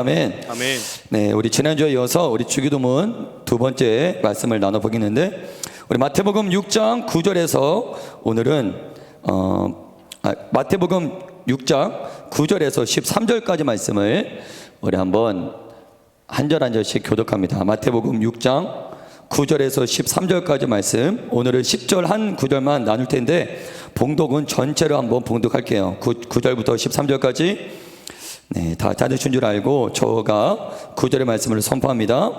아멘. 아멘. 네, 우리 지난주에 이어서 우리 주기도문 두 번째 말씀을 나눠보겠는데, 우리 마태복음 6장 9절에서 오늘은 마태복음 6장 9절에서 13절까지 말씀을 우리 한번 한 절 한 절씩 교독합니다. 마태복음 6장 9절에서 13절까지 말씀, 오늘은 10절 한 구절만 나눌 텐데 봉독은 전체로 한번 봉독할게요. 9절부터 13절까지 네, 다 찾으신 줄 알고 저가 9절의 말씀을 선포합니다.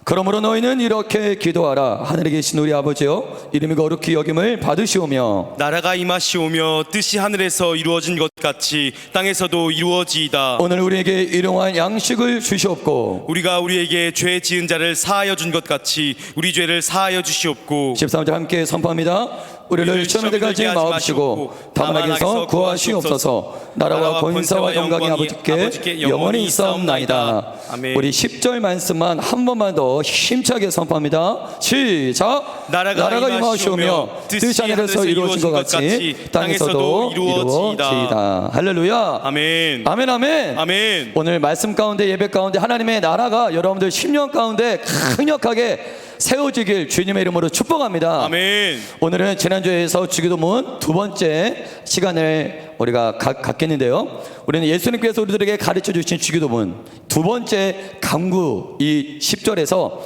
그러므로 너희는 이렇게 기도하라. 하늘에 계신 우리 아버지여, 이름이 거룩히 여김을 받으시오며 나라가 임하시오며 뜻이 하늘에서 이루어진 것 같이 땅에서도 이루어지이다. 오늘 우리에게 일용할 양식을 주시옵고, 우리가 우리에게 죄 지은 자를 사하여 준 것 같이 우리 죄를 사하여 주시옵고. 13절 함께 선포합니다. 우리를 시험에 들게 하지 마옵시고 다만 악에서 구하시옵소서. 나라와 권세와 영광이 아버지께 영원히 있사옵나이다. 아멘. 우리 10절 말씀만 한 번만 더 힘차게 선포합니다. 시작. 나라가 임하시오며 뜻이 하늘에서 이루어진 것 같이 땅에서도 이루어지이다. 할렐루야. 아멘. 아멘. 아멘. 아멘. 오늘 말씀 가운데, 예배 가운데 하나님의 나라가 여러분들 10년 가운데 강력하게 세워지길 주님의 이름으로 축복합니다. 아멘. 오늘은 지난주에서 주기도문 두 번째 시간을 우리가 갖겠는데요, 우리는 예수님께서 우리들에게 가르쳐 주신 주기도문 두 번째 강구, 이 10절에서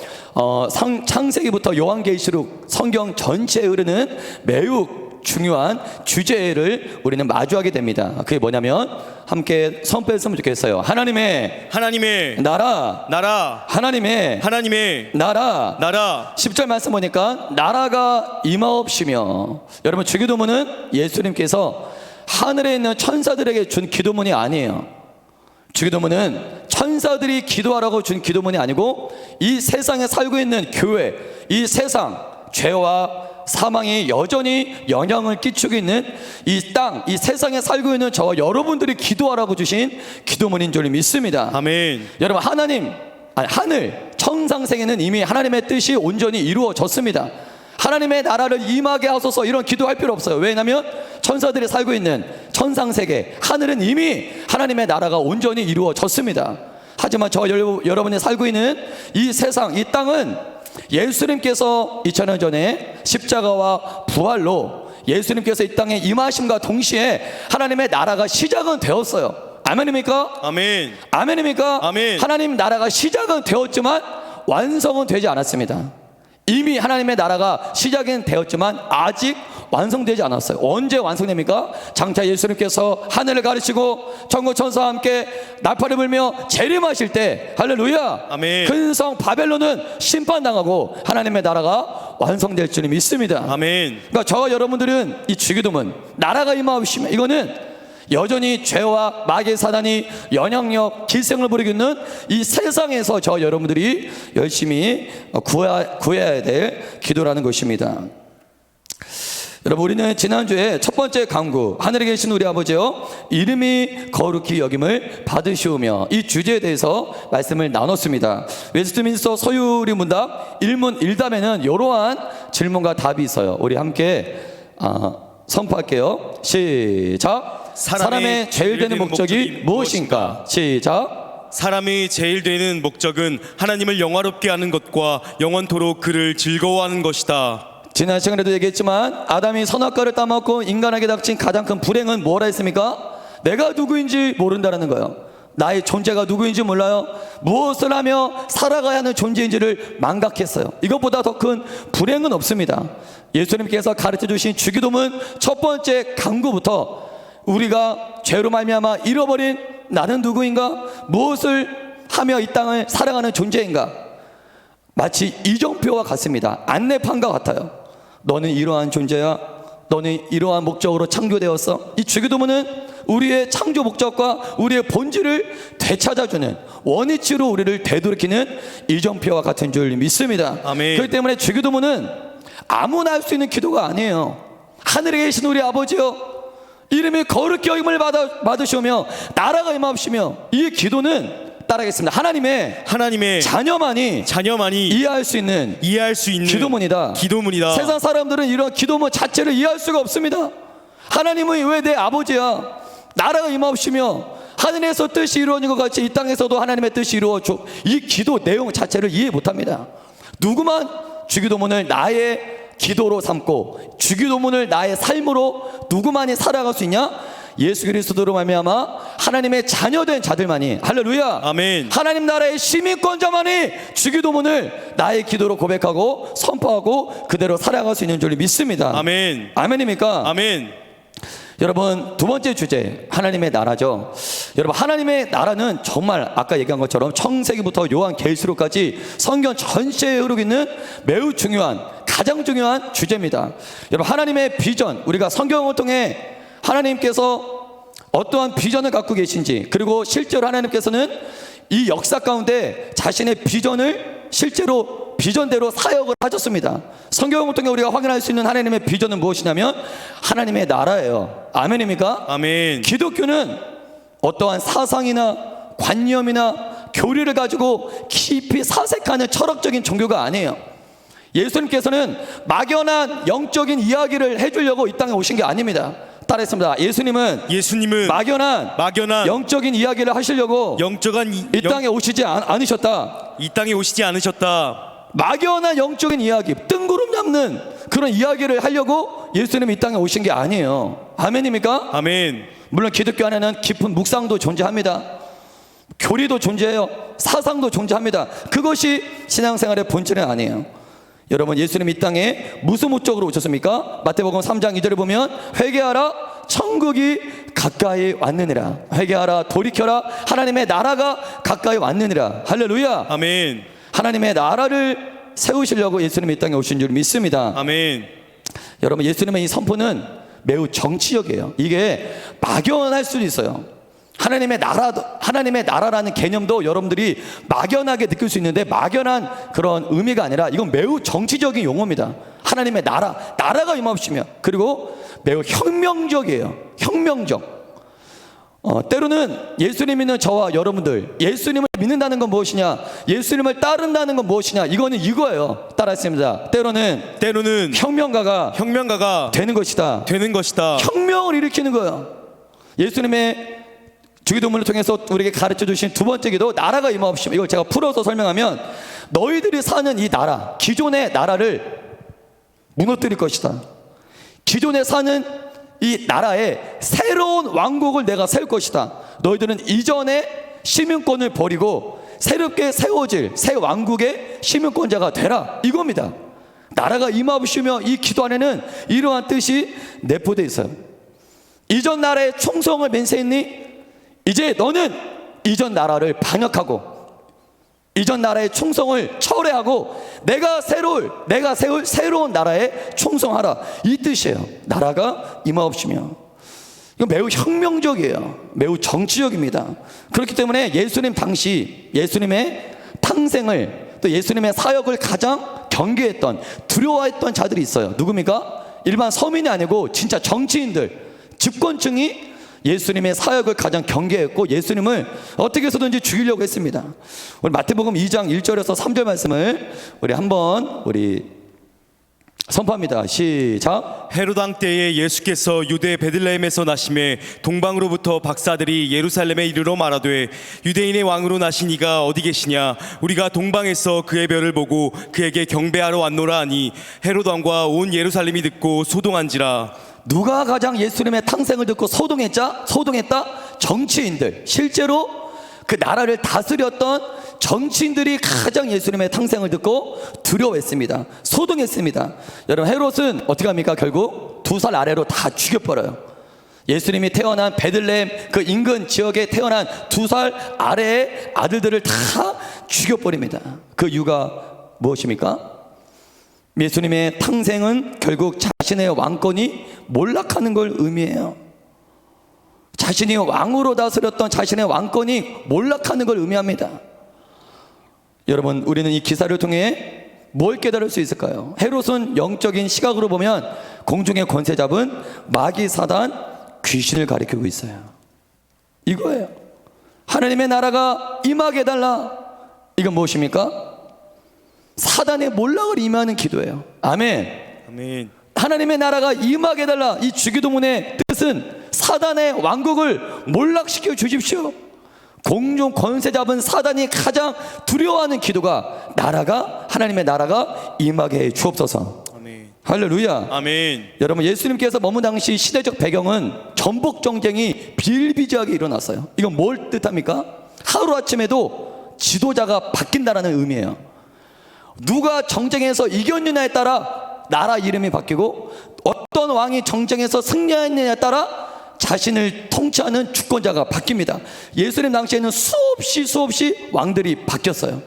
창세기부터 요한계시록 성경 전체에 흐르는 매우 중요한 주제를 우리는 마주하게 됩니다. 그게 뭐냐면 함께 선포했으면 좋겠어요. 하나님의 나라. 하나님의 나라. 10절 말씀 보니까 나라가 임하옵시며, 여러분 주기도문은 예수님께서 하늘에 있는 천사들에게 준 기도문이 아니에요. 주기도문은 천사들이 기도하라고 준 기도문이 아니고 이 세상에 살고 있는 교회, 이 세상 죄와 사망이 여전히 영향을 끼치고 있는 이 땅, 이 세상에 살고 있는 저와 여러분들이 기도하라고 주신 기도문인 줄 믿습니다. 아멘. 여러분 하늘 천상세계는 이미 하나님의 뜻이 온전히 이루어졌습니다. 하나님의 나라를 임하게 하소서, 이런 기도할 필요 없어요. 왜냐하면 천사들이 살고 있는 천상세계, 하늘은 이미 하나님의 나라가 온전히 이루어졌습니다. 하지만 저와 여러분이 살고 있는 이 세상, 이 땅은 예수님께서 2000년 전에 십자가와 부활로 예수님께서 이 땅에 임하심과 동시에 하나님의 나라가 시작은 되었어요. 아멘입니까? 아멘. 아멘입니까? 아멘. 하나님 나라가 시작은 되었지만 완성은 되지 않았습니다. 이미 하나님의 나라가 시작은 되었지만 아직 완성되지 않았어요. 언제 완성됩니까? 장차 예수님께서 하늘을 가르치고 천국 천사와 함께 나팔을 불며 재림하실 때, 할렐루야, 아멘. 큰 성 바벨론은 심판당하고 하나님의 나라가 완성될 줄 믿습니다. 아멘. 그러니까 저와 여러분들은 이 주기도문 나라가 임하옵시며, 이거는 여전히 죄와 마귀의 사단이 영향력 기생을 부리고 있는 이 세상에서 저와 여러분들이 열심히 구해야 될 기도라는 것입니다. 여러분, 우리는 지난주에 첫 번째 강구, 하늘에 계신 우리 아버지여, 이름이 거룩히 여김을 받으시오며, 이 주제에 대해서 말씀을 나눴습니다. 웨스트민스터 서유리 문답 1문 1답에는 이러한 질문과 답이 있어요. 우리 함께 선포할게요. 시작. 사람의 제일 되는 목적이 무엇인가? 시작. 사람이 제일 되는 목적은 하나님을 영화롭게 하는 것과 영원토록 그를 즐거워하는 것이다. 지난 시간에도 얘기했지만 아담이 선악과를 따먹고 인간에게 닥친 가장 큰 불행은 뭐라 했습니까? 내가 누구인지 모른다는 거예요. 나의 존재가 누구인지 몰라요. 무엇을 하며 살아가야 하는 존재인지를 망각했어요. 이것보다 더 큰 불행은 없습니다. 예수님께서 가르쳐 주신 주기도문 첫 번째 강구부터 우리가 죄로 말미암아 잃어버린 나는 누구인가? 무엇을 하며 이 땅을 살아가는 존재인가? 마치 이정표와 같습니다. 안내판과 같아요. 너는 이러한 존재야. 너는 이러한 목적으로 창조되었어. 이 주기도문은 우리의 창조 목적과 우리의 본질을 되찾아주는, 원위치로 우리를 되돌이키는 이정표와 같은 줄 믿습니다. 아멘. 그렇기 때문에 주기도문은 아무나 할 수 있는 기도가 아니에요. 하늘에 계신 우리 아버지여, 이름이 거룩히 여김을 받으시오며 나라가 임하옵시며, 이 기도는 따라하겠습니다. 하나님의 자녀만이 이해할 수 있는 기도문이다. 세상 사람들은 이런 기도문 자체를 이해할 수가 없습니다. 하나님은 왜 내 아버지야? 나라가 임하옵시며 하늘에서 뜻이 이루어진 것 같이 이 땅에서도 하나님의 뜻이 이루어져. 이 기도 내용 자체를 이해 못합니다. 누구만 주기도문을 나의 기도로 삼고 주기도문을 나의 삶으로 누구만이 살아갈 수 있냐? 예수 그리스도로 말미암아 하나님의 자녀된 자들만이, 할렐루야, 아멘. 하나님 나라의 시민권자만이 주기도문을 나의 기도로 고백하고 선포하고 그대로 살아갈 수 있는 줄 믿습니다. 아멘. 아멘입니까? 아멘. 여러분, 두 번째 주제, 하나님의 나라죠. 여러분, 하나님의 나라는 정말 아까 얘기한 것처럼 청세기부터 요한계시록까지 성경 전체에 흐르고 있는 매우 중요한, 가장 중요한 주제입니다. 여러분, 하나님의 비전, 우리가 성경을 통해 하나님께서 어떠한 비전을 갖고 계신지, 그리고 실제로 하나님께서는 이 역사 가운데 자신의 비전을 실제로 비전대로 사역을 하셨습니다. 성경을 통해 우리가 확인할 수 있는 하나님의 비전은 무엇이냐면 하나님의 나라예요. 아멘입니까? 아멘. 기독교는 어떠한 사상이나 관념이나 교리를 가지고 깊이 사색하는 철학적인 종교가 아니에요. 예수님께서는 막연한 영적인 이야기를 해주려고 이 땅에 오신 게 아닙니다. 따라했습니다. 예수님은 막연한 영적인 이야기를 하시려고 이 땅에 오시지 않으셨다. 이 땅에 오시지 않으셨다. 막연한 영적인 이야기, 뜬구름 잡는 그런 이야기를 하려고 예수님이 이 땅에 오신 게 아니에요. 아멘입니까? 아멘. 물론 기독교 안에는 깊은 묵상도 존재합니다. 교리도 존재해요. 사상도 존재합니다. 그것이 신앙생활의 본질은 아니에요. 여러분, 예수님 이 땅에 무슨 목적으로 오셨습니까? 마태복음 3장 2절을 보면 회개하라, 천국이 가까이 왔느니라. 회개하라, 돌이켜라, 하나님의 나라가 가까이 왔느니라. 할렐루야. 아멘. 하나님의 나라를 세우시려고 예수님이 이 땅에 오신 줄 믿습니다. 아멘. 여러분, 예수님의 이 선포는 매우 정치적이에요. 이게 막연할 수도 있어요. 하나님의 나라라는 개념도 여러분들이 막연하게 느낄 수 있는데, 막연한 그런 의미가 아니라 이건 매우 정치적인 용어입니다. 하나님의 나라가 임하시며, 그리고 매우 혁명적이에요. 혁명적. 때로는 예수님 믿는 저와 여러분들, 예수님을 믿는다는 건 무엇이냐, 예수님을 따른다는 건 무엇이냐, 이거는 이거예요. 따라했습니다. 때로는 혁명가가 되는 것이다. 혁명을 일으키는 거예요. 예수님의 주기도문을 통해서 우리에게 가르쳐 주신 두 번째 기도, 나라가 임하옵시며, 이걸 제가 풀어서 설명하면 너희들이 사는 이 나라, 기존의 나라를 무너뜨릴 것이다. 기존에 사는 이 나라에 새로운 왕국을 내가 세울 것이다. 너희들은 이전의 시민권을 버리고 새롭게 세워질 새 왕국의 시민권자가 되라, 이겁니다. 나라가 임하옵시며, 이 기도 안에는 이러한 뜻이 내포되어 있어요. 이전 나라의 충성을 맹세했니? 이제 너는 이전 나라를 반역하고 이전 나라의 충성을 철회하고 내가 세울 새로운 나라에 충성하라, 이 뜻이에요. 나라가 임하옵시며. 이건 매우 혁명적이에요. 매우 정치적입니다. 그렇기 때문에 예수님 당시 예수님의 탄생을, 또 예수님의 사역을 가장 경계했던, 두려워했던 자들이 있어요. 누굽니까? 일반 서민이 아니고 진짜 정치인들, 집권층이 예수님의 사역을 가장 경계했고 예수님을 어떻게 해서든지 죽이려고 했습니다. 우리 마태복음 2장 1절에서 3절 말씀을 우리 선포합니다. 시작. 헤롯 왕 때에 예수께서 유대 베들레헴에서 나심에 동방으로부터 박사들이 예루살렘에 이르러 말하되 유대인의 왕으로 나신 이가 어디 계시냐, 우리가 동방에서 그의 별을 보고 그에게 경배하러 왔노라 하니 헤롯 왕과 온 예루살렘이 듣고 소동한지라. 누가 가장 예수님의 탄생을 듣고 소동했다? 정치인들. 실제로 그 나라를 다스렸던 정치인들이 가장 예수님의 탄생을 듣고 두려워했습니다. 소동했습니다. 여러분, 헤롯은 어떻게 합니까? 결국 2살 아래로 다 죽여버려요. 예수님이 태어난 베들레헴 그 인근 지역에 태어난 2살 아래의 아들들을 다 죽여버립니다. 그 이유가 무엇입니까? 예수님의 탄생은 결국 자신의 왕권이 몰락하는 걸 의미해요. 자신이 왕으로 다스렸던 자신의 왕권이 몰락하는 걸 의미합니다. 여러분, 우리는 이 기사를 통해 뭘 깨달을 수 있을까요? 헤롯은 영적인 시각으로 보면 공중의 권세 잡은 마귀 사단 귀신을 가리키고 있어요. 이거예요. 하나님의 나라가 임하게 해달라. 이건 무엇입니까? 사단의 몰락을 임하는 기도예요. 아멘. 아멘. 하나님의 나라가 임하게 해달라. 이 주기도문의 뜻은 사단의 왕국을 몰락시켜 주십시오. 공중 권세 잡은 사단이 가장 두려워하는 기도가 하나님의 나라가 임하게 해 주옵소서. 아멘. 할렐루야. 아멘. 여러분, 예수님께서 머문 당시 시대적 배경은 전복 정쟁이 비일비재하게 일어났어요. 이건 뭘 뜻합니까? 하루아침에도 지도자가 바뀐다라는 의미예요. 누가 정쟁에서 이겼느냐에 따라 나라 이름이 바뀌고, 어떤 왕이 정쟁에서 승리했느냐에 따라 자신을 통치하는 주권자가 바뀝니다. 예수님 당시에는 수없이 왕들이 바뀌었어요.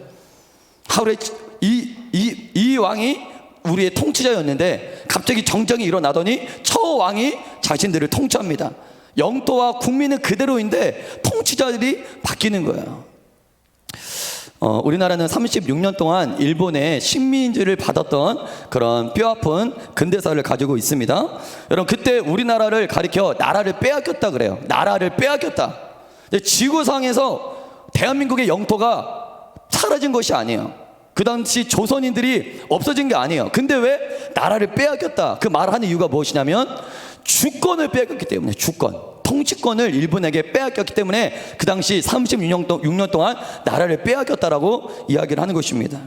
하루에 이 왕이 우리의 통치자였는데 갑자기 정쟁이 일어나더니 저 왕이 자신들을 통치합니다. 영토와 국민은 그대로인데 통치자들이 바뀌는 거예요. 우리나라는 36년 동안 일본의 식민지를 받았던 그런 뼈아픈 근대사를 가지고 있습니다. 여러분, 그때 우리나라를 가리켜 나라를 빼앗겼다 그래요. 나라를 빼앗겼다. 지구상에서 대한민국의 영토가 사라진 것이 아니에요. 그 당시 조선인들이 없어진 게 아니에요. 근데 왜 나라를 빼앗겼다? 그 말을 하는 이유가 무엇이냐면 주권을 빼앗겼기 때문에, 통치권을 일본에게 빼앗겼기 때문에 그 당시 36년 동안 나라를 빼앗겼다라고 이야기를 하는 것입니다.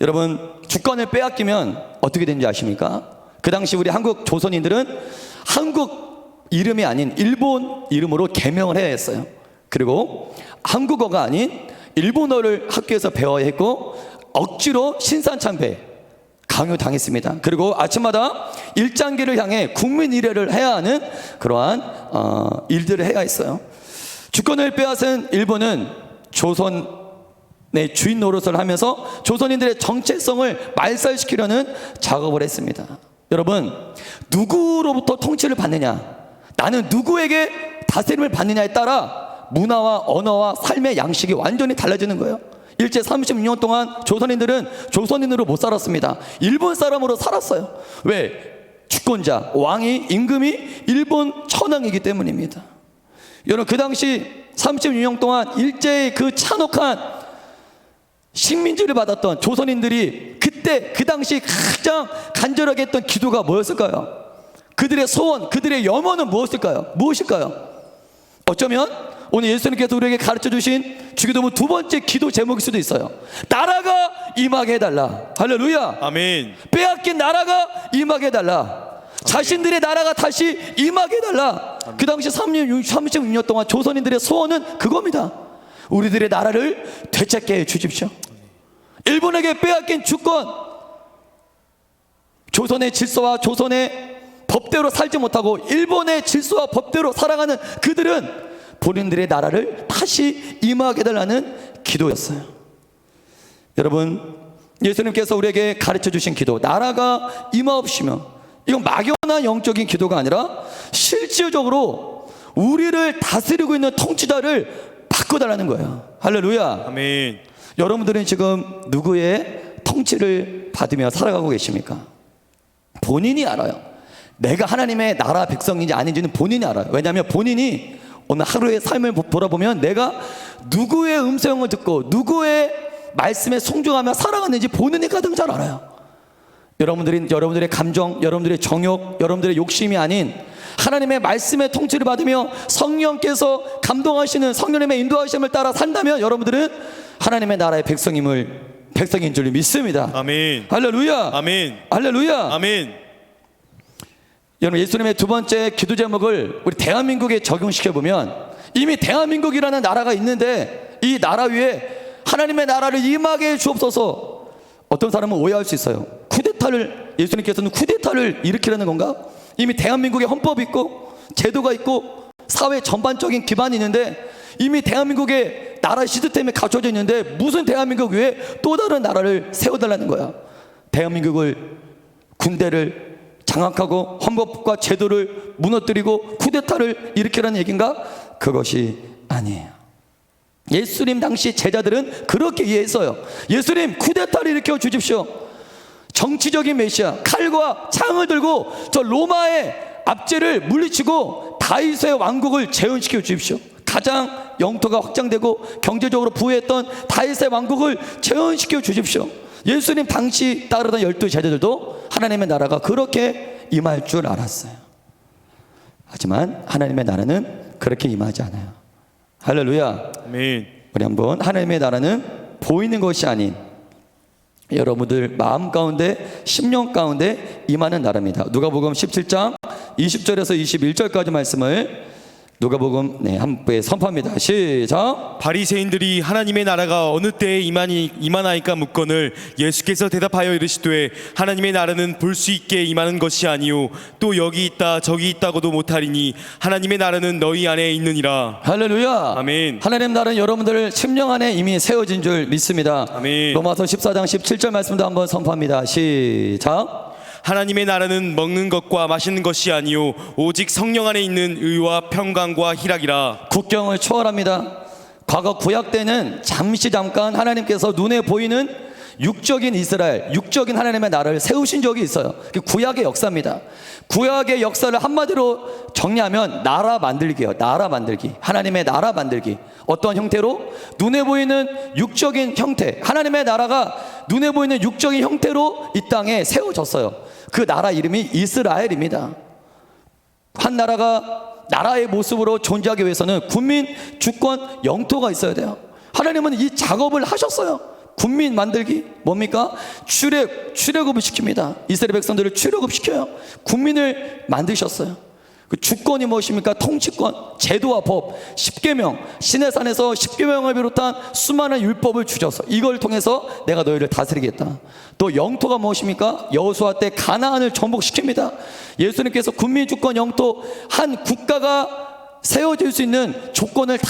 여러분, 주권을 빼앗기면 어떻게 되는지 아십니까? 그 당시 우리 한국 조선인들은 한국 이름이 아닌 일본 이름으로 개명을 해야 했어요. 그리고 한국어가 아닌 일본어를 학교에서 배워야 했고, 억지로 신산참배 강요당했습니다. 그리고 아침마다 일장기를 향해 국민 일회를 해야 하는 그러한 일들을 해야 했어요. 주권을 빼앗은 일본은 조선의 주인 노릇을 하면서 조선인들의 정체성을 말살시키려는 작업을 했습니다. 여러분, 누구로부터 통치를 받느냐, 나는 누구에게 다스림을 받느냐에 따라 문화와 언어와 삶의 양식이 완전히 달라지는 거예요. 일제 36년 동안 조선인들은 조선인으로 못 살았습니다. 일본 사람으로 살았어요. 왜? 주권자, 왕이, 임금이 일본 천황이기 때문입니다. 여러분, 그 당시 36년 동안 일제의 그 잔혹한 식민지를 받았던 조선인들이 그때 그 당시 가장 간절하게 했던 기도가 뭐였을까요? 그들의 소원, 그들의 염원은 무엇일까요? 어쩌면 오늘 예수님께서 우리에게 가르쳐 주신 주기도문 두 번째 기도 제목일 수도 있어요. 나라가 임하게 해달라. 할렐루야. 아멘. 빼앗긴 나라가 임하게 해달라. 자신들의 나라가 다시 임하게 해달라. 그 당시 36년 동안 조선인들의 소원은 그겁니다. 우리들의 나라를 되찾게 해 주십시오. 일본에게 빼앗긴 주권, 조선의 질서와 조선의 법대로 살지 못하고 일본의 질서와 법대로 살아가는 그들은 본인들의 나라를 다시 임하게 해달라는 기도였어요. 여러분, 예수님께서 우리에게 가르쳐 주신 기도, 나라가 임하옵시며, 이건 막연한 영적인 기도가 아니라 실질적으로 우리를 다스리고 있는 통치자를 바꿔달라는 거예요. 할렐루야. 아멘. 여러분들은 지금 누구의 통치를 받으며 살아가고 계십니까? 본인이 알아요. 내가 하나님의 나라 백성인지 아닌지는 본인이 알아요. 왜냐하면 본인이 오늘 하루의 삶을 돌아보면 내가 누구의 음성을 듣고 누구의 말씀에 순종하며 살아가는지 본인이 가장 잘 알아요. 여러분들의 감정, 여러분들의 정욕, 여러분들의 욕심이 아닌 하나님의 말씀의 통치를 받으며 성령께서 감동하시는 성령님의 인도하심을 따라 산다면 여러분들은 하나님의 나라의 백성인 줄 믿습니다. 아멘. 할렐루야. 아멘. 할렐루야. 아멘. 여러분, 예수님의 두 번째 기도 제목을 우리 대한민국에 적용시켜보면 이미 대한민국이라는 나라가 있는데 이 나라 위에 하나님의 나라를 임하게 해 주옵소서. 어떤 사람은 오해할 수 있어요. 예수님께서는 쿠데타를 일으키라는 건가? 이미 대한민국에 헌법이 있고 제도가 있고 사회 전반적인 기반이 있는데 이미 대한민국에 나라 시스템이 갖춰져 있는데 무슨 대한민국 위에 또 다른 나라를 세워달라는 거야. 대한민국을, 군대를 장악하고 헌법과 제도를 무너뜨리고 쿠데타를 일으키라는 얘기인가? 그것이 아니에요. 예수님 당시 제자들은 그렇게 이해했어요. 예수님, 쿠데타를 일으켜 주십시오. 정치적인 메시아, 칼과 창을 들고 저 로마의 압제를 물리치고 다윗의 왕국을 재현시켜 주십시오. 가장 영토가 확장되고 경제적으로 부유했던 다윗의 왕국을 재현시켜 주십시오. 예수님 당시 따르던 12 제자들도 하나님의 나라가 그렇게 임할 줄 알았어요. 하지만 하나님의 나라는 그렇게 임하지 않아요. 할렐루야. 아멘. 우리 한번 하나님의 나라는 보이는 것이 아닌 여러분들 마음 가운데 심령 가운데 임하는 나라입니다. 누가복음 17장 20절에서 21절까지 말씀을 누가복음 한부에 선포합니다. 시작. 바리새인들이 하나님의 나라가 어느 때에 임하나이까 묻거늘 예수께서 대답하여 이르시되 하나님의 나라는 볼 수 있게 임하는 것이 아니요 또 여기 있다 저기 있다고도 못하리니 하나님의 나라는 너희 안에 있느니라. 할렐루야. 아멘. 하나님 나라는 여러분들 심령 안에 이미 세워진 줄 믿습니다. 아멘. 로마서 14장 17절 말씀도 한번 선포합니다. 시작. 하나님의 나라는 먹는 것과 마시는 것이 아니요 오직 성령 안에 있는 의와 평강과 희락이라. 국경을 초월합니다. 과거 구약 때는 잠깐 하나님께서 눈에 보이는 육적인 이스라엘, 육적인 하나님의 나라를 세우신 적이 있어요. 그게 구약의 역사입니다. 구약의 역사를 한마디로 정리하면 나라 만들기예요. 나라 만들기. 하나님의 나라 만들기. 어떤 형태로? 눈에 보이는 육적인 형태. 하나님의 나라가 눈에 보이는 육적인 형태로 이 땅에 세워졌어요. 그 나라 이름이 이스라엘입니다. 한 나라가 나라의 모습으로 존재하기 위해서는 군민, 주권, 영토가 있어야 돼요. 하나님은 이 작업을 하셨어요. 군민 만들기 뭡니까? 출애굽을 시킵니다. 이스라엘 백성들을 출애굽시켜요. 국민을 만드셨어요. 그 주권이 무엇입니까? 통치권, 제도와 법, 십계명, 시내산에서 십계명을 비롯한 수많은 율법을 주셔서 이걸 통해서 내가 너희를 다스리겠다. 또 영토가 무엇입니까? 여호수아 때 가나안을 정복시킵니다. 예수님께서 국민, 주권, 영토 한 국가가 세워질 수 있는 조건을 다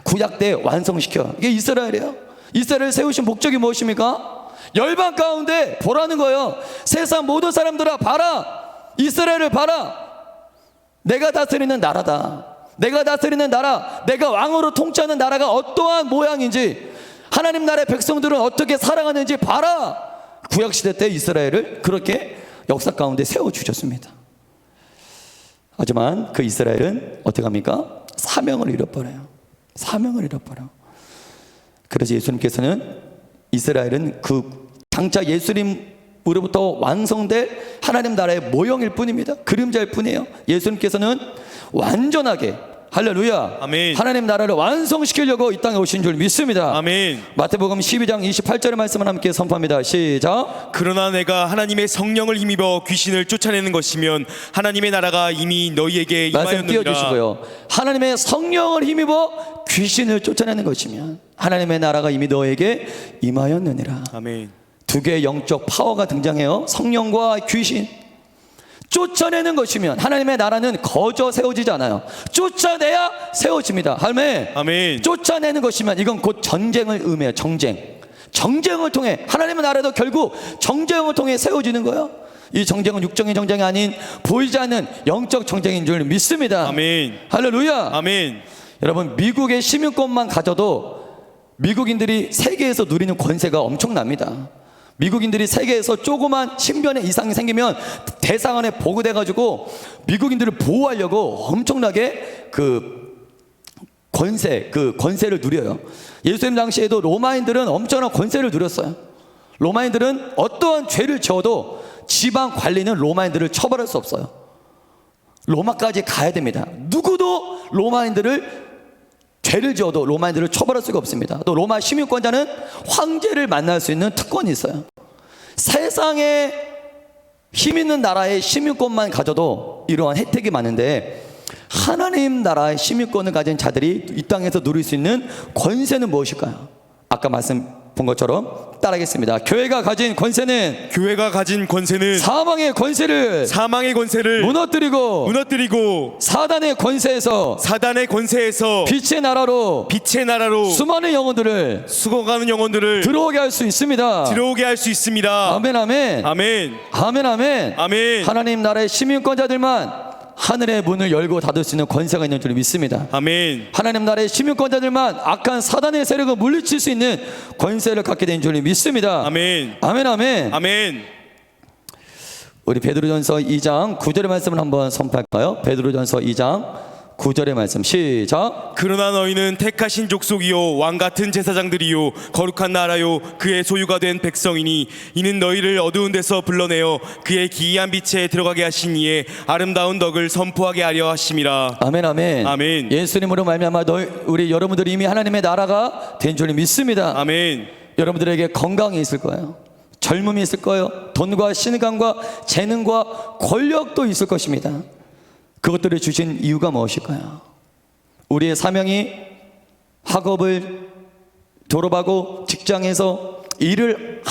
구약 때 완성시켜요. 이게 이스라엘이에요. 이스라엘을 세우신 목적이 무엇입니까? 열방 가운데 보라는 거예요. 세상 모든 사람들아 봐라. 이스라엘을 봐라. 내가 다스리는 나라다. 내가 다스리는 나라, 내가 왕으로 통치하는 나라가 어떠한 모양인지, 하나님 나라의 백성들은 어떻게 살아가는지 봐라. 구약시대 때 이스라엘을 그렇게 역사 가운데 세워주셨습니다. 하지만 그 이스라엘은 어떻게 합니까? 사명을 잃어버려요. 사명을 잃어버려. 그래서 예수님께서는 이스라엘은 그 장차 예수님으로부터 완성될 하나님 나라의 모형일 뿐입니다. 그림자일 뿐이에요. 예수님께서는 완전하게, 할렐루야, 아멘. 하나님 나라를 완성시키려고 이 땅에 오신 줄 믿습니다. 아멘. 마태복음 12장 28절의 말씀을 함께 선포합니다. 시작. 그러나 내가 하나님의 성령을 힘입어 귀신을 쫓아내는 것이면 하나님의 나라가 이미 너희에게 말씀 임하였느니라. 띄워주시고요. 하나님의 성령을 힘입어 귀신을 쫓아내는 것이면 하나님의 나라가 이미 너에게 임하였느니라. 아멘. 두 개의 영적 파워가 등장해요. 성령과 귀신. 쫓아내는 것이면 하나님의 나라는 거저 세워지지 않아요. 쫓아내야 세워집니다. 아멘. 아멘. 쫓아내는 것이면 이건 곧 전쟁을 의미해요. 정쟁을 통해 하나님의 나라도 결국 정쟁을 통해 세워지는 거예요. 이 정쟁은 육적인 정쟁이 아닌 보이지 않는 영적 정쟁인 줄 믿습니다. 아멘. 할렐루야. 아멘. 여러분, 미국의 시민권만 가져도 미국인들이 세계에서 누리는 권세가 엄청납니다. 미국인들이 세계에서 조그만 신변의 이상이 생기면 대사관에 보고돼가지고 미국인들을 보호하려고 엄청나게 그 권세를 누려요. 예수님 당시에도 로마인들은 엄청난 권세를 누렸어요. 로마인들은 어떠한 죄를 지어도 지방 관리는 로마인들을 처벌할 수 없어요. 로마까지 가야 됩니다. 누구도 로마인들을 죄를 지어도 로마인들을 처벌할 수가 없습니다. 또 로마 시민권자는 황제를 만날 수 있는 특권이 있어요. 세상에 힘 있는 나라의 시민권만 가져도 이러한 혜택이 많은데 하나님 나라의 시민권을 가진 자들이 이 땅에서 누릴 수 있는 권세는 무엇일까요? 아까 말씀 본 것처럼 따라하겠습니다. 교회가 가진 권세는 사망의 권세를 무너뜨리고 사단의 권세에서 빛의 나라로 수많은 영혼들을 죽어가는 영혼들을 들어오게 할 수 있습니다. 아멘, 아멘. 아멘. 아멘, 아멘. 아멘. 하나님 나라의 시민권자들만 하늘의 문을 열고 닫을 수 있는 권세가 있는 줄 믿습니다. 아멘. 하나님 나라의 시민권자들만 악한 사단의 세력을 물리칠 수 있는 권세를 갖게 된 줄 믿습니다. 아멘. 아멘, 아멘. 아멘. 우리 베드로전서 2장 9절의 말씀을 한번 선포할까요? 베드로전서 2장 9절의 말씀 시작. 그러나 너희는 택하신 족속이요 왕 같은 제사장들이요 거룩한 나라요 그의 소유가 된 백성이니 이는 너희를 어두운 데서 불러내어 그의 기이한 빛에 들어가게 하신 이의 아름다운 덕을 선포하게 하려 하심이라. 아멘 아멘. 아멘. 예수님으로 말미암아 우리 여러분들이 이미 하나님의 나라가 된 줄 믿습니다. 아멘. 여러분들에게 건강이 있을 거예요. 젊음이 있을 거예요. 돈과 신강과 재능과 권력도 있을 것입니다. 그것들을 주신 이유가 무엇일까요? 우리의 사명이 학업을 졸업하고 직장에서 일을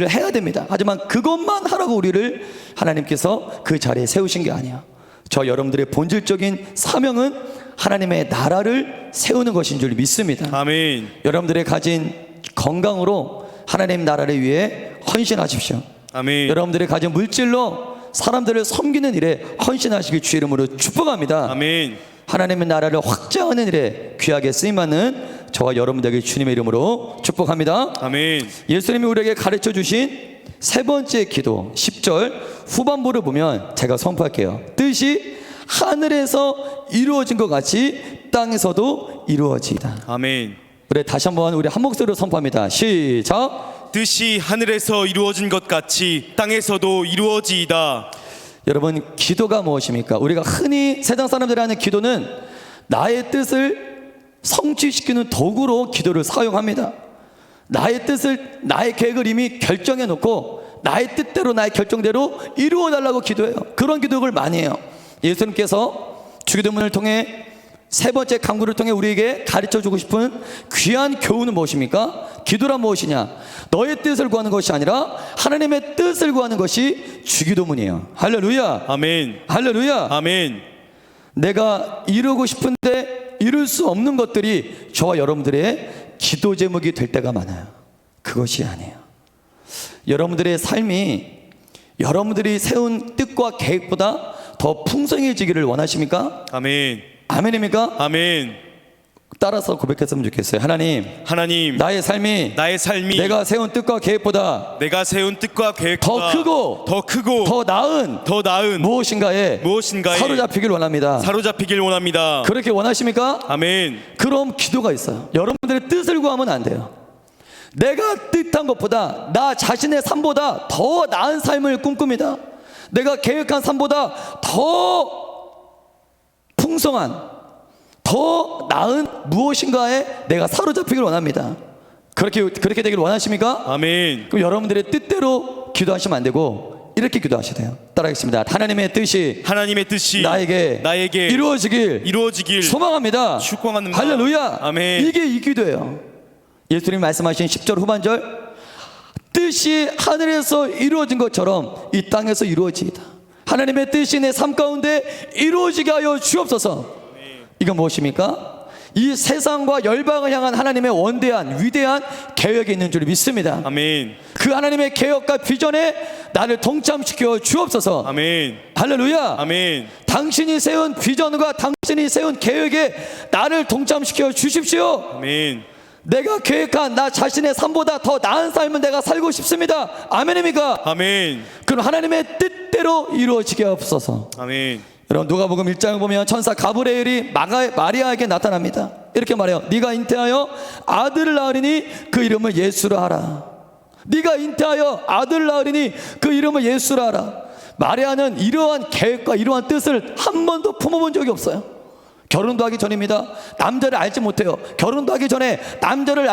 해야 됩니다. 하지만 그것만 하라고 우리를 하나님께서 그 자리에 세우신 게 아니야. 저 여러분들의 본질적인 사명은 하나님의 나라를 세우는 것인 줄 믿습니다. 아멘. 여러분들의 가진 건강으로 하나님 나라를 위해 헌신하십시오. 아멘. 여러분들의 가진 물질로 사람들을 섬기는 일에 헌신하시길 주 이름으로 축복합니다. 아멘. 하나님의 나라를 확장하는 일에 귀하게 쓰임받는 저와 여러분들에게 주님의 이름으로 축복합니다. 아멘. 예수님이 우리에게 가르쳐 주신 세 번째 기도 10절 후반부를 보면 제가 선포할게요. 뜻이 하늘에서 이루어진 것 같이 땅에서도 이루어지이다. 아멘. 우리 다시 한번 우리 한 목소리로 선포합니다. 시작. 뜻이 하늘에서 이루어진 것 같이 땅에서도 이루어지이다. 여러분, 기도가 무엇입니까? 우리가 흔히 세상 사람들이 하는 기도는 나의 뜻을 성취시키는 도구로 기도를 사용합니다. 나의 뜻을, 나의 계획을 이미 결정해 놓고 나의 뜻대로, 나의 결정대로 이루어 달라고 기도해요. 그런 기도를 많이 해요. 예수님께서 주기도문을 통해 세 번째 강구를 통해 우리에게 가르쳐 주고 싶은 귀한 교훈은 무엇입니까? 기도란 무엇이냐? 너의 뜻을 구하는 것이 아니라 하나님의 뜻을 구하는 것이 주기도문이에요. 할렐루야. 아멘. 할렐루야. 아멘. 내가 이루고 싶은데 이룰 수 없는 것들이 저와 여러분들의 기도 제목이 될 때가 많아요. 그것이 아니에요. 여러분들의 삶이 여러분들이 세운 뜻과 계획보다 더 풍성해지기를 원하십니까? 아멘. 아멘입니까? 아멘. 따라서 고백했으면 좋겠어요. 하나님, 하나님, 나의 삶이 내가 세운 뜻과 계획보다 뜻과 계획보다 더 크고 더 나은 무엇인가에 사로잡히길 원합니다. 그렇게 원하십니까? 아멘. 그럼 기도가 있어요. 여러분들의 뜻을 구하면 안 돼요. 내가 뜻한 것보다 나 자신의 삶보다 더 나은 삶을 꿈꿉니다. 내가 계획한 삶보다 더 풍성한, 더 나은 무엇인가에 내가 사로잡히길 원합니다. 그렇게 되길 원하십니까? 아멘. 그럼 여러분들의 뜻대로 기도하시면 안 되고 이렇게 기도하셔야 돼요. 따라하겠습니다. 하나님의 뜻이 나에게 이루어지길 소망합니다. 축복합니다. 할렐루야. 아멘. 이게 이 기도예요. 예수님이 말씀하신 10절 후반절, 뜻이 하늘에서 이루어진 것처럼 이 땅에서 이루어지이다. 하나님의 뜻이 내 삶 가운데 이루어지게 하여 주옵소서. 이건 무엇입니까? 이 세상과 열방을 향한 하나님의 원대한 위대한 계획이 있는 줄 믿습니다. 아멘. 그 하나님의 계획과 비전에 나를 동참시켜 주옵소서. 아멘. 할렐루야. 아멘. 당신이 세운 비전과 당신이 세운 계획에 나를 동참시켜 주십시오. 아멘. 내가 계획한 나 자신의 삶보다 더 나은 삶을 내가 살고 싶습니다. 아멘입니까? 아멘. 그럼 하나님의 뜻대로 이루어지게 하옵소서. 아멘. 여러분, 누가복음 1장을 보면 천사 가브리엘이 마리아에게 나타납니다. 이렇게 말해요. 네가 잉태하여 아들을 낳으리니 그 이름을 예수라 하라. 네가 잉태하여 아들을 낳으리니 그 이름을 예수라 하라. 마리아는 이러한 계획과 이러한 뜻을 한 번도 품어본 적이 없어요. 결혼도 하기 전입니다. 남자를 알지 못해요. 결혼도 하기 전에 남자를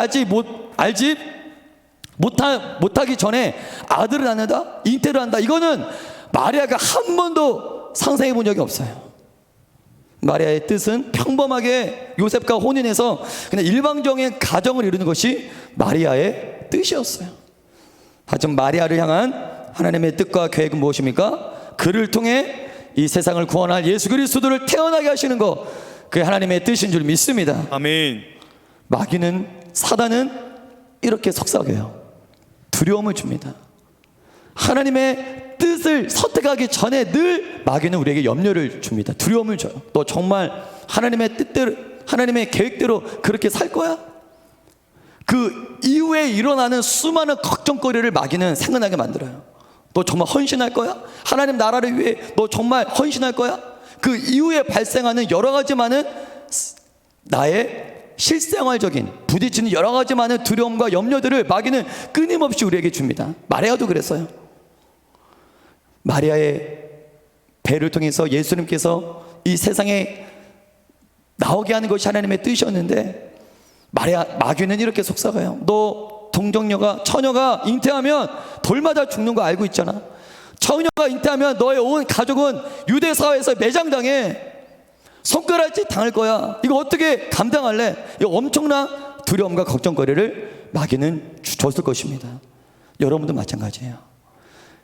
못하기 전에 아들을 낳는다, 잉태를 한다. 이거는 마리아가 한 번도 상상해 본 적이 없어요. 마리아의 뜻은 평범하게 요셉과 혼인해서 그냥 일방적인 가정을 이루는 것이 마리아의 뜻이었어요. 하지만 마리아를 향한 하나님의 뜻과 계획은 무엇입니까? 그를 통해 이 세상을 구원할 예수 그리스도를 태어나게 하시는 것, 그게 하나님의 뜻인 줄 믿습니다. 아멘. 마귀는, 사단은 이렇게 속삭여요. 두려움을 줍니다. 하나님의 뜻을 선택하기 전에 늘 마귀는 우리에게 염려를 줍니다. 두려움을 줘요. 너 정말 하나님의 뜻대로, 하나님의 계획대로 그렇게 살 거야? 그 이후에 일어나는 수많은 걱정거리를 마귀는 생각나게 만들어요. 너 정말 헌신할 거야? 하나님 나라를 위해 너 정말 헌신할 거야? 그 이후에 발생하는 여러 가지 많은 나의 실생활적인 부딪히는 여러 가지 많은 두려움과 염려들을 마귀는 끊임없이 우리에게 줍니다. 마리아도 그랬어요. 마리아의 배를 통해서 예수님께서 이 세상에 나오게 하는 것이 하나님의 뜻이었는데 마귀는 이렇게 속삭여요. 너 동정녀가 처녀가 잉태하면 돌마다 죽는 거 알고 있잖아. 처녀가 잉태하면 너의 온 가족은 유대 사회에서 매장당해. 손가락질 당할 거야. 이거 어떻게 감당할래? 이 엄청난 두려움과 걱정거리를 마귀는 줬을 것입니다. 여러분도 마찬가지예요.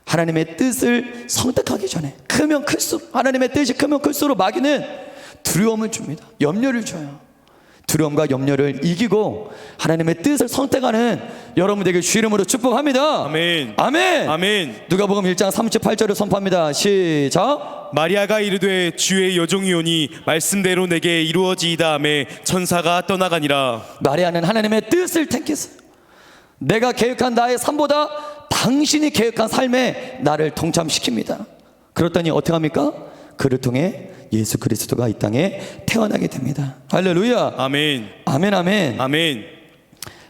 하나님의 뜻을 선택하기 전에 크면 클수록, 하나님의 뜻이 크면 클수록 마귀는 두려움을 줍니다. 염려를 줘요. 두려움과 염려를 이기고 하나님의 뜻을 선택하는 여러분들에게 주 이름으로 축복합니다. 아멘. 아멘. 아멘. 누가복음 1장 38절을 선포합니다. 시작. 마리아가 이르되 주의 여종이오니 말씀대로 내게 이루어지이다 하매 천사가 떠나가니라. 마리아는 하나님의 뜻을 택했어요. 내가 계획한 나의 삶보다 당신이 계획한 삶에 나를 동참시킵니다. 그렇더니 어떻게 합니까? 그를 통해 예수 그리스도가 이 땅에 태어나게 됩니다. 할렐루야. 아멘. 아멘. 아멘. 아멘.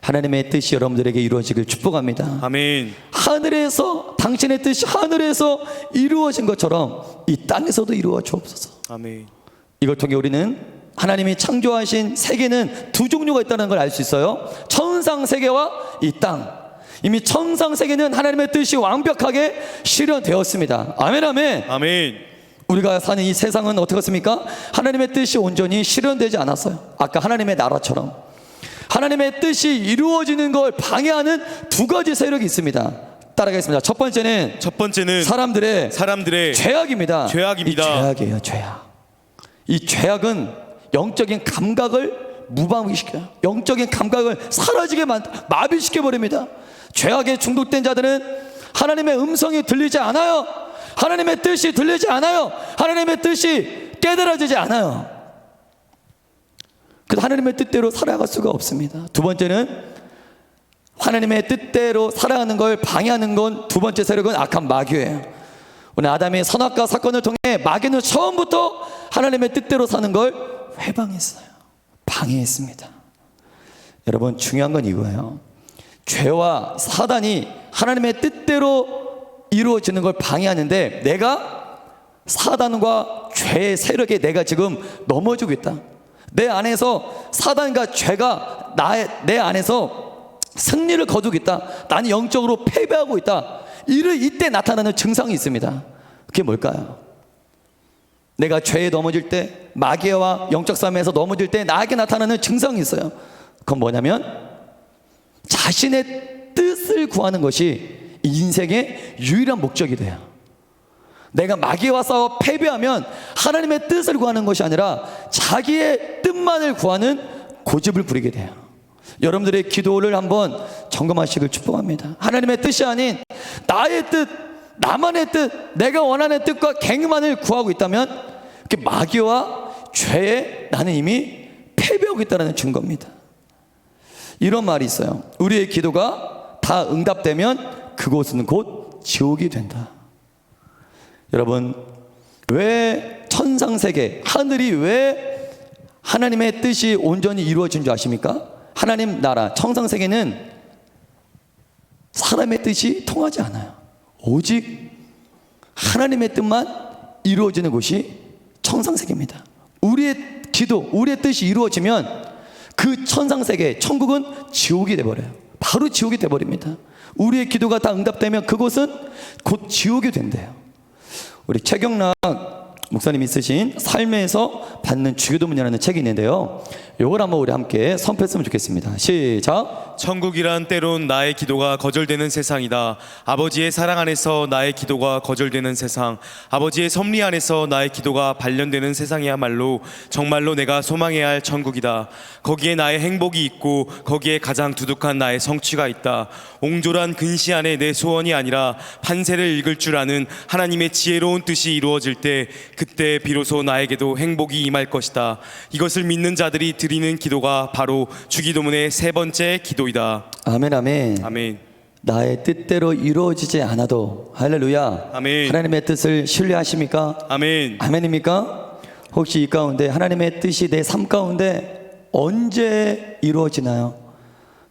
하나님의 뜻이 여러분들에게 이루어지길 축복합니다. 아멘. 하늘에서 당신의 뜻이 하늘에서 이루어진 것처럼 이 땅에서도 이루어 주옵소서. 아멘. 이걸 통해 우리는 하나님이 창조하신 세계는 두 종류가 있다는 걸 알 수 있어요. 천상 세계와 이 땅. 이미 천상 세계는 하나님의 뜻이 완벽하게 실현되었습니다. 아멘. 아멘. 아멘. 우리가 사는 이 세상은 어떻습니까? 하나님의 뜻이 온전히 실현되지 않았어요. 아까 하나님의 나라처럼 하나님의 뜻이 이루어지는 걸 방해하는 두 가지 세력이 있습니다. 따라가겠습니다. 첫 번째는 사람들의 죄악입니다. 죄악입니다. 이 죄악이에요. 죄악. 이 죄악은 영적인 감각을 무방시켜요. 영적인 감각을 사라지게 마비시켜 버립니다. 죄악에 중독된 자들은 하나님의 음성이 들리지 않아요. 하나님의 뜻이 들리지 않아요. 하나님의 뜻이 깨달아지지 않아요. 그래서 하나님의 뜻대로 살아갈 수가 없습니다. 두 번째는 하나님의 뜻대로 살아가는 걸 방해하는 건 두 번째 세력은 악한 마귀예요. 오늘 아담의 선악과 사건을 통해 마귀는 처음부터 하나님의 뜻대로 사는 걸 회방했어요. 방해했습니다. 여러분 중요한 건 이거예요. 죄와 사단이 하나님의 뜻대로 이루어지는 걸 방해하는데 내가 사단과 죄의 세력에 내가 지금 넘어지고 있다. 내 안에서 사단과 죄가 내 안에서 승리를 거두고 있다. 나는 영적으로 패배하고 있다. 이때 나타나는 증상이 있습니다. 그게 뭘까요? 내가 죄에 넘어질 때, 마귀와 영적 싸움에서 넘어질 때 나에게 나타나는 증상이 있어요. 그건 뭐냐면 자신의 뜻을 구하는 것이 인생의 유일한 목적이 돼요. 내가 마귀와 싸워 패배하면 하나님의 뜻을 구하는 것이 아니라 자기의 뜻만을 구하는 고집을 부리게 돼요. 여러분들의 기도를 한번 점검하시길 축복합니다. 하나님의 뜻이 아닌 나의 뜻, 나만의 뜻, 내가 원하는 뜻과 갱만을 구하고 있다면 그게 마귀와 죄에 나는 이미 패배하고 있다는 증거입니다. 이런 말이 있어요. 우리의 기도가 다 응답되면 그곳은 곧 지옥이 된다. 여러분, 왜 천상세계, 하늘이 왜 하나님의 뜻이 온전히 이루어진 줄 아십니까? 하나님 나라, 천상세계는 사람의 뜻이 통하지 않아요. 오직 하나님의 뜻만 이루어지는 곳이 천상세계입니다. 우리의 기도, 우리의 뜻이 이루어지면 그 천상세계, 천국은 지옥이 돼버려요. 바로 지옥이 돼버립니다. 우리의 기도가 다 응답되면 그곳은 곧 지옥이 된대요. 우리 최경락 목사님이 쓰신 삶에서 받는 주기도문이라는 책이 있는데요. 이걸 한번 우리 함께 선포했으면 좋겠습니다. 시작. 천국이란 때론 나의 기도가 거절되는 세상이다. 아버지의 사랑 안에서 나의 기도가 거절되는 세상, 아버지의 섭리 안에서 나의 기도가 발련되는 세상이야말로 정말로 내가 소망해야 할 천국이다. 거기에 나의 행복이 있고 거기에 가장 두둑한 나의 성취가 있다. 옹졸한 근시 안에 내 소원이 아니라 판세를 읽을 줄 아는 하나님의 지혜로운 뜻이 이루어질 때 그때 비로소 나에게도 행복이 임할 것이다. 이것을 믿는 자들이 드리는 기도가 바로 주기도문의 세 번째 기도이다. 아멘. 아멘. 아멘. 나의 뜻대로 이루어지지 않아도 할렐루야. 아멘. 하나님의 뜻을 신뢰하십니까? 아멘. 아멘입니까? 혹시 이 가운데 하나님의 뜻이 내 삶 가운데 언제 이루어지나요?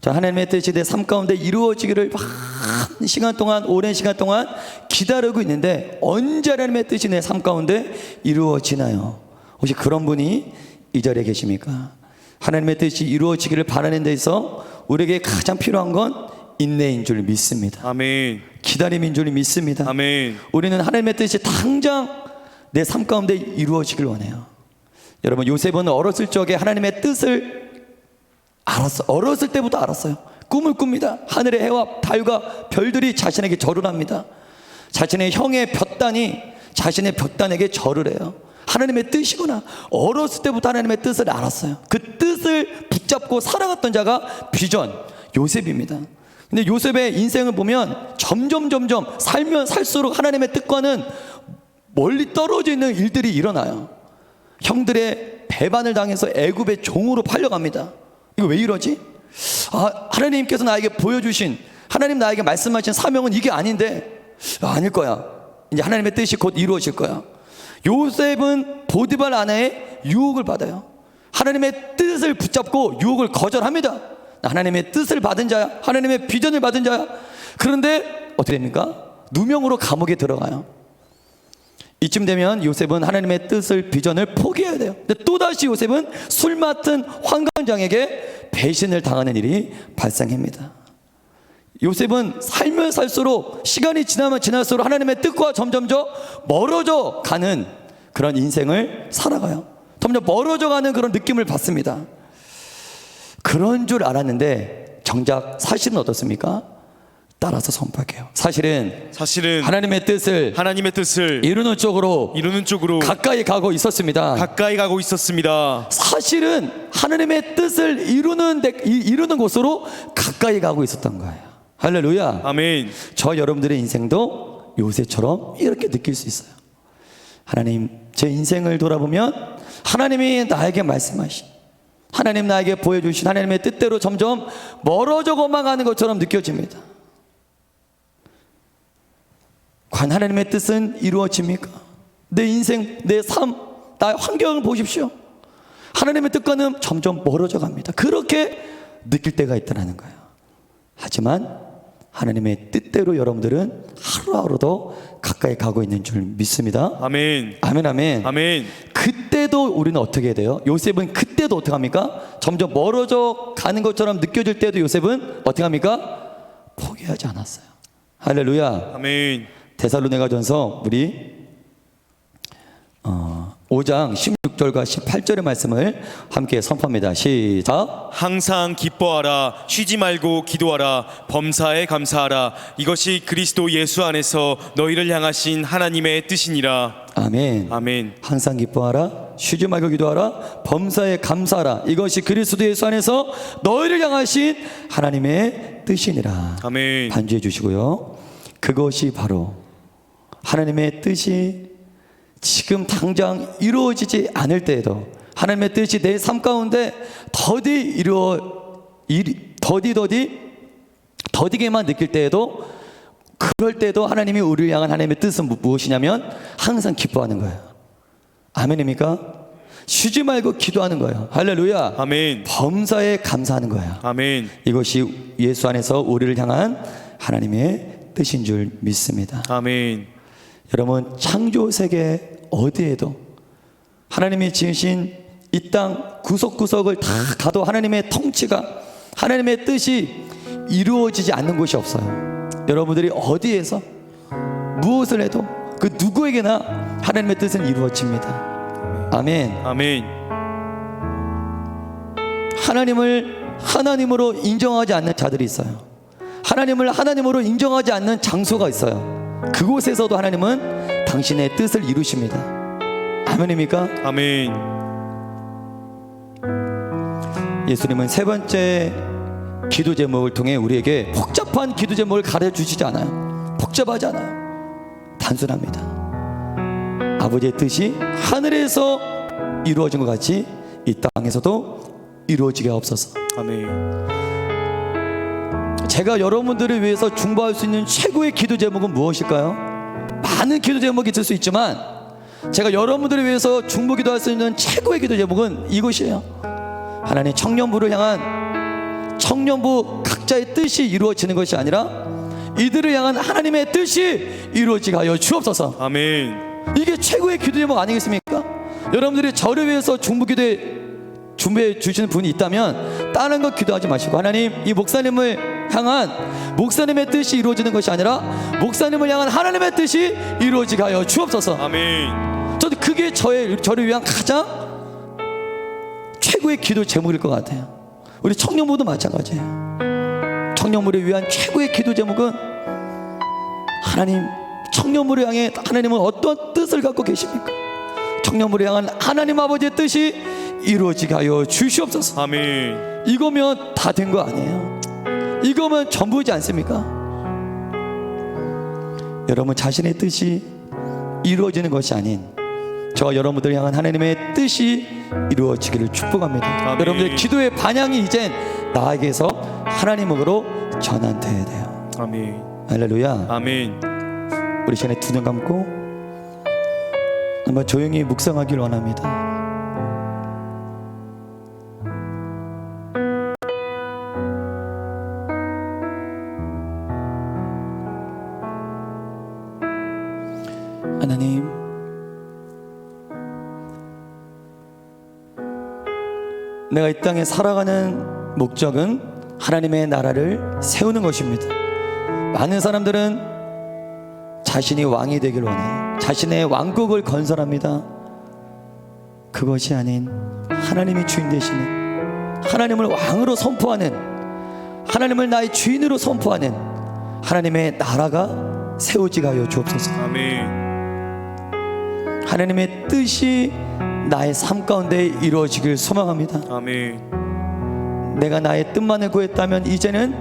자, 하나님의 뜻이 내 삶 가운데 이루어지기를 많은 시간 동안, 오랜 시간 동안 기다리고 있는데 언제 하나님의 뜻이 내 삶 가운데 이루어지나요? 혹시 그런 분이 이 자리에 계십니까? 하나님의 뜻이 이루어지기를 바라는 데 있어 우리에게 가장 필요한 건 인내인 줄 믿습니다. 아멘. 기다림인 줄 믿습니다. 아멘. 우리는 하나님의 뜻이 당장 내 삶 가운데 이루어지길 원해요. 여러분, 요셉은 어렸을 적에 하나님의 뜻을 어렸을 때부터 알았어요. 꿈을 꿉니다. 하늘의 해와 달과 별들이 자신에게 절을 합니다. 자신의 형의 볕단이 자신의 볕단에게 절을 해요. 하나님의 뜻이구나. 어렸을 때부터 하나님의 뜻을 알았어요. 그 뜻을 붙잡고 살아갔던 자가 비전 요셉입니다. 근데 요셉의 인생을 보면 점점 살면 살수록 하나님의 뜻과는 멀리 떨어져 있는 일들이 일어나요. 형들의 배반을 당해서 애굽의 종으로 팔려갑니다. 이거 왜 이러지? 하나님께서 나에게 보여주신, 하나님 나에게 말씀하신 사명은 이게 아닌데, 아닐 거야. 이제 하나님의 뜻이 곧 이루어질 거야. 요셉은 보디발 아내의 유혹을 받아요. 하나님의 뜻을 붙잡고 유혹을 거절합니다. 하나님의 뜻을 받은 자야, 하나님의 비전을 받은 자야. 그런데 어떻게 됩니까? 누명으로 감옥에 들어가요. 이쯤 되면 요셉은 하나님의 뜻을, 비전을 포기해야 돼요. 근데 또다시 요셉은 술 맡은 환관장에게 배신을 당하는 일이 발생합니다. 요셉은 살면 살수록, 시간이 지나면 지날수록 하나님의 뜻과 점점 멀어져 가는 그런 인생을 살아가요. 점점 멀어져 가는 그런 느낌을 받습니다. 그런 줄 알았는데 정작 사실은 어떻습니까? 따라서 선포할게요. 사실은 하나님의 뜻을 이루는 쪽으로 가까이 가고 있었습니다. 사실은 하나님의 뜻을 이루는 곳으로 가까이 가고 있었던 거예요. 할렐루야. 아멘. 저 여러분들의 인생도 요셉처럼 이렇게 느낄 수 있어요. 하나님, 제 인생을 돌아보면 하나님이 나에게 말씀하신, 하나님 나에게 보여주신 하나님의 뜻대로 점점 멀어져만 가는 것처럼 느껴집니다. 과연 하나님의 뜻은 이루어집니까? 내 인생, 내 삶, 나의 환경을 보십시오. 하나님의 뜻과는 점점 멀어져 갑니다. 그렇게 느낄 때가 있다는 거예요. 하지만 하나님의 뜻대로 여러분들은 하루하루 더 가까이 가고 있는 줄 믿습니다. 아멘. 아멘, 아멘. 아멘. 그때도 우리는 어떻게 해야 돼요? 요셉은 그때도 어떻게 합니까? 점점 멀어져 가는 것처럼 느껴질 때도 요셉은 어떻게 합니까? 포기하지 않았어요. 할렐루야. 아멘. 데살로니가전서 우리 5장 16절과 18절의 말씀을 함께 선포합니다. 시작. 항상 기뻐하라, 쉬지 말고 기도하라, 범사에 감사하라. 이것이 그리스도 예수 안에서 너희를 향하신 하나님의 뜻이니라. 아멘. 아멘. 항상 기뻐하라, 쉬지 말고 기도하라, 범사에 감사하라. 이것이 그리스도 예수 안에서 너희를 향하신 하나님의 뜻이니라. 아멘. 반주해 주시고요. 그것이 바로 하나님의 뜻이 지금 당장 이루어지지 않을 때에도, 하나님의 뜻이 내 삶 가운데 더디게만 느낄 때에도, 그럴 때도 하나님이 우리를 향한 하나님의 뜻은 무엇이냐면 항상 기뻐하는 거예요. 아멘입니까? 쉬지 말고 기도하는 거예요. 할렐루야. 아멘. 범사에 감사하는 거예요. 아멘. 이것이 예수 안에서 우리를 향한 하나님의 뜻인 줄 믿습니다. 아멘. 여러분, 창조 세계 어디에도 하나님이 지으신 이 땅 구석구석을 다 가도 하나님의 통치가, 하나님의 뜻이 이루어지지 않는 곳이 없어요. 여러분들이 어디에서 무엇을 해도 그 누구에게나 하나님의 뜻은 이루어집니다. 아멘. 아멘. 하나님을 하나님으로 인정하지 않는 자들이 있어요. 하나님을 하나님으로 인정하지 않는 장소가 있어요. 그곳에서도 하나님은 당신의 뜻을 이루십니다. 아멘입니까? 아멘. 예수님은 세 번째 기도 제목을 통해 우리에게 복잡한 기도 제목을 가르쳐 주시지 않아요. 복잡하지 않아요. 단순합니다. 아버지의 뜻이 하늘에서 이루어진 것 같이 이 땅에서도 이루어지게 하옵소서. 아멘. 제가 여러분들을 위해서 중보할 수 있는 최고의 기도 제목은 무엇일까요? 많은 기도 제목이 있을 수 있지만 제가 여러분들을 위해서 중보기도할 수 있는 최고의 기도 제목은 이것이에요. 하나님, 청년부를 향한 청년부 각자의 뜻이 이루어지는 것이 아니라 이들을 향한 하나님의 뜻이 이루어지게 하여 주옵소서. 아멘. 이게 최고의 기도 제목 아니겠습니까? 여러분들이 저를 위해서 중보기도에 준비해 주시는 분이 있다면 다른 거 기도하지 마시고, 하나님, 이 목사님을 향한 목사님의 뜻이 이루어지는 것이 아니라 목사님을 향한 하나님의 뜻이 이루어지게 하여 주옵소서. 아멘. 저도 그게 저를 위한 가장 최고의 기도 제목일 것 같아요. 우리 청년부도 마찬가지예요. 청년부를 위한 최고의 기도 제목은 하나님, 청년부를 향해 하나님은 어떤 뜻을 갖고 계십니까? 청년부를 향한 하나님 아버지의 뜻이 이루어지게 하여 주시옵소서. 아멘. 이거면 다 된 거 아니에요? 이거면 전부이지 않습니까? 여러분 자신의 뜻이 이루어지는 것이 아닌 저와 여러분들 향한 하나님의 뜻이 이루어지기를 축복합니다. 아멘. 여러분들 기도의 반향이 이젠 나에게서 하나님으로 전환돼야 돼요. 아멘. 할렐루야. 아멘. 우리 시간에 두 눈 감고 한번 조용히 묵상하길 원합니다. 하나님, 내가 이 땅에 살아가는 목적은 하나님의 나라를 세우는 것입니다. 많은 사람들은 자신이 왕이 되길 원해요. 자신의 왕국을 건설합니다. 그것이 아닌 하나님이 주인 되시는, 하나님을 왕으로 선포하는, 하나님을 나의 주인으로 선포하는 하나님의 나라가 세워지게 하여 주옵소서. 아멘. 하나님의 뜻이 나의 삶 가운데 이루어지길 소망합니다. 아멘. 내가 나의 뜻만을 구했다면 이제는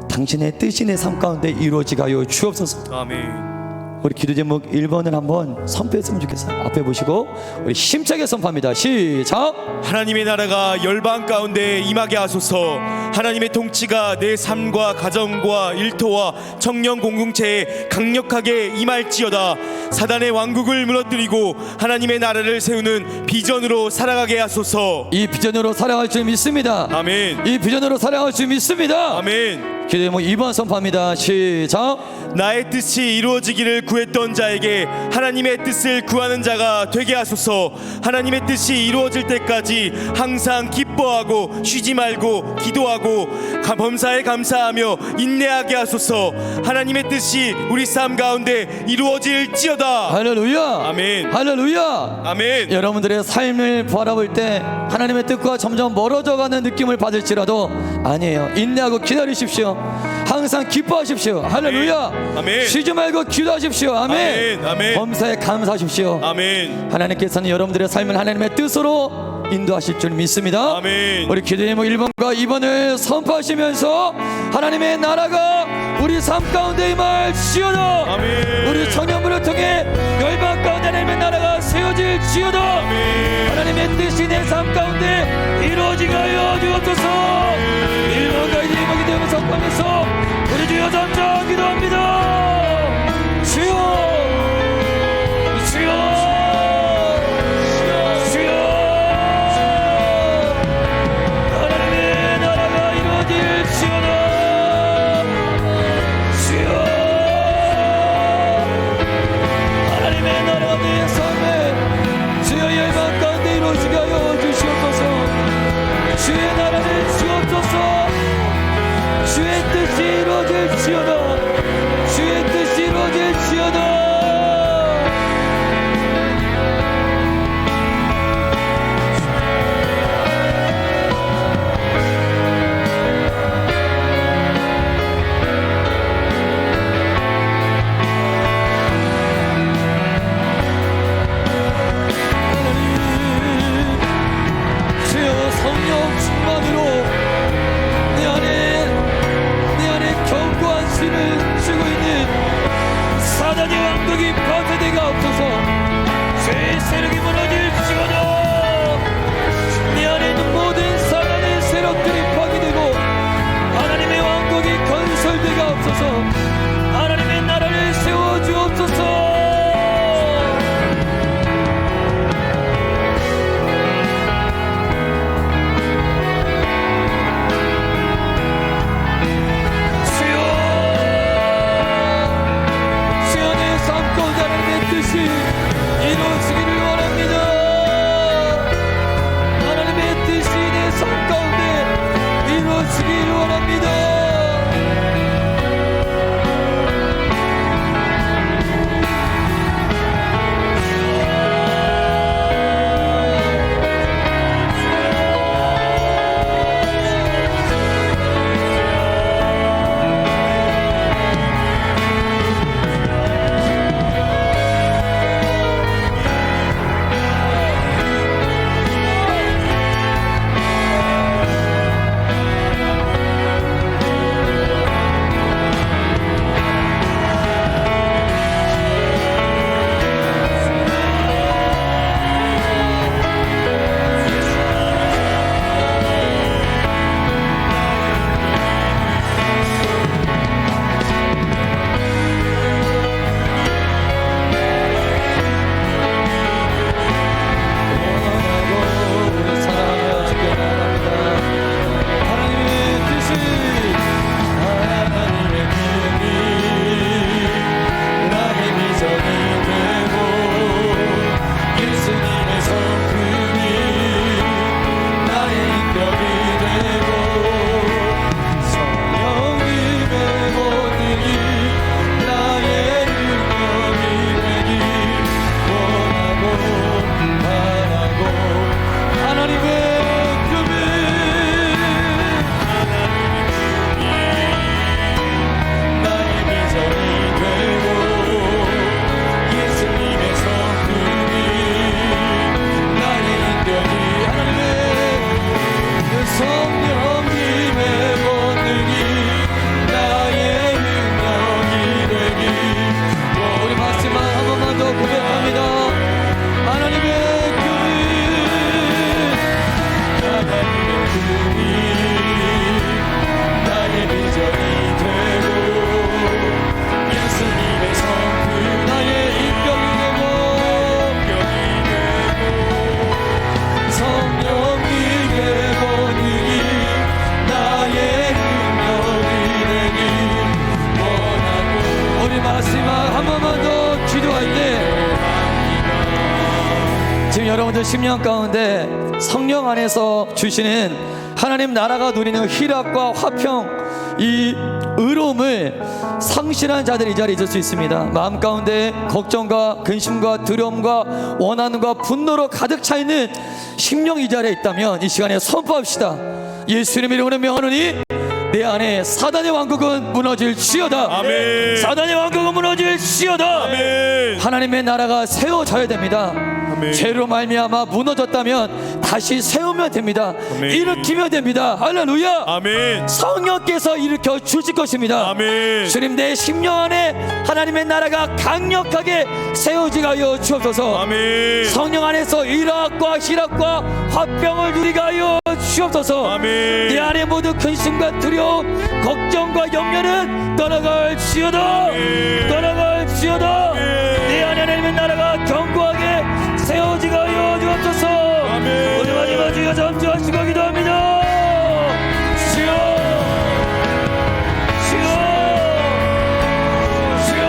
당신의 뜻이 내 삶 가운데 이루어지게 하여 주옵소서. 아멘. 우리 기도 제목 1번을 한번 선포했으면 좋겠어요. 앞에 보시고 우리 힘차게 선포합니다. 시작. 하나님의 나라가 열방 가운데 임하게 하소서. 하나님의 통치가 내 삶과 가정과 일터와 청년 공동체에 강력하게 임할지어다. 사단의 왕국을 무너뜨리고 하나님의 나라를 세우는 비전으로 살아가게 하소서. 이 비전으로 살아갈 줄 믿습니다. 아멘. 이 비전으로 살아갈 줄 믿습니다. 아멘. 기도 제목 2번 선포합니다. 시작. 나의 뜻이 이루어지기를 구했던 자에게 하나님의 뜻을 구하는 자가 되게 하소서. 하나님의 뜻이 이루어질 때까지 항상 기뻐하고 쉬지 말고 기도하고 범사에 감사하며 인내하게 하소서. 하나님의 뜻이 우리 삶 가운데 이루어질지어다. 할렐루야. 아멘. 할렐루야. 아멘. 여러분들의 삶을 바라볼 때 하나님의 뜻과 점점 멀어져가는 느낌을 받을지라도 아니에요. 인내하고 기다리십시오. 항상 기뻐하십시오. 할렐루야. 아멘. 쉬지 말고 기도하십시오. 아멘. 아멘. 아멘. 범사에 감사하십시오. 아멘. 하나님께서는 여러분들의 삶을 하나님의 뜻으로 인도하실 줄 믿습니다. 아멘. 우리 기도 제목 1번과 2번을 선포하시면서 하나님의 나라가 우리 삶 가운데 임할지어다. 아멘. 우리 청년부를 통해 열방 가운데 하나님의 나라가 세워질지어다. 아멘. 하나님의 뜻이 내 삶 가운데 이루어지게 하여 주옵소서. 1번과 2번이 되면 선포하면서 우리 주 여섯 장 기도합니다. 주여, 주여, 주여. 하나님의 나라가 이루어질지어다. 주여, 하나님의 나라가 내 삶에 주여 열방 가운데 이루어지게 하여 주시옵소서. 주의 나라를 주옵소서. 주의 뜻이 이루어질지어다. 주의 뜻이 이루어질지어다. 주여 성령 충만으로 내 안에 견고한 신을 지금 여러분들 심령 가운데 성령 안에서 주시는 하나님 나라가 누리는 희락과 화평, 이 의로움을 상실한 자들이 이 자리에 있을 수 있습니다. 마음 가운데 걱정과 근심과 두려움과 원한과 분노로 가득 차 있는 심령 이 자리에 있다면 이 시간에 선포합시다. 예수님 이름으로 명하노니 내 안에 사단의 왕국은 무너질지어다. 아멘. 사단의 왕국은 무너질지어다. 아멘. 하나님의 나라가 세워져야 됩니다. 아멘. 죄로 말미암아 무너졌다면 다시 세우면 됩니다. 아멘. 일으키면 됩니다. 할렐루야. 아멘. 성령께서 일으켜 주실 것입니다. 아멘. 주님, 내 심령 안에 하나님의 나라가 강력하게 세워지게 하여 주옵소서. 아멘. 성령 안에서 일학과 희락과 화평을 누리게 하여 주옵소서. 아멘. 내 안에 모든 근심과 두려움, 걱정과 염려는 떠나갈지어다. 아멘. 떠나갈지어다. 아멘. 내 안에 하나님의 나라가 견고하게 세워지게 하여 주옵소서. 아멘. 오늘 마지막 주여 잠시하시고 기도합니다. 주여, 주여, 주여.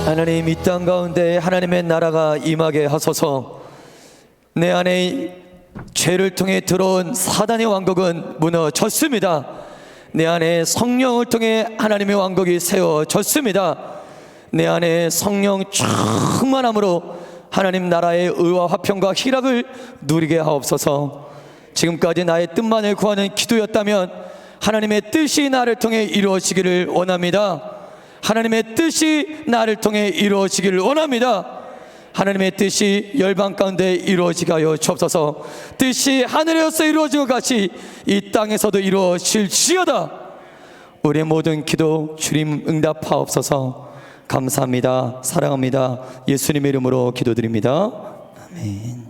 하나님, 이 땅 가운데 하나님의 나라가 임하게 하소서. 내 안에 죄를 통해 들어온 사단의 왕국은 무너졌습니다. 내 안에 성령을 통해 하나님의 왕국이 세워졌습니다. 내 안에 성령 충만함으로 하나님 나라의 의와 화평과 희락을 누리게 하옵소서. 지금까지 나의 뜻만을 구하는 기도였다면 하나님의 뜻이 나를 통해 이루어지기를 원합니다. 하나님의 뜻이 나를 통해 이루어지기를 원합니다. 하나님의 뜻이 열방 가운데 이루어지게 하여 주옵소서. 뜻이 하늘에서 이루어진 것 같이 이 땅에서도 이루어질지어다. 우리의 모든 기도 주님 응답하옵소서. 감사합니다. 사랑합니다. 예수님의 이름으로 기도드립니다. 아멘.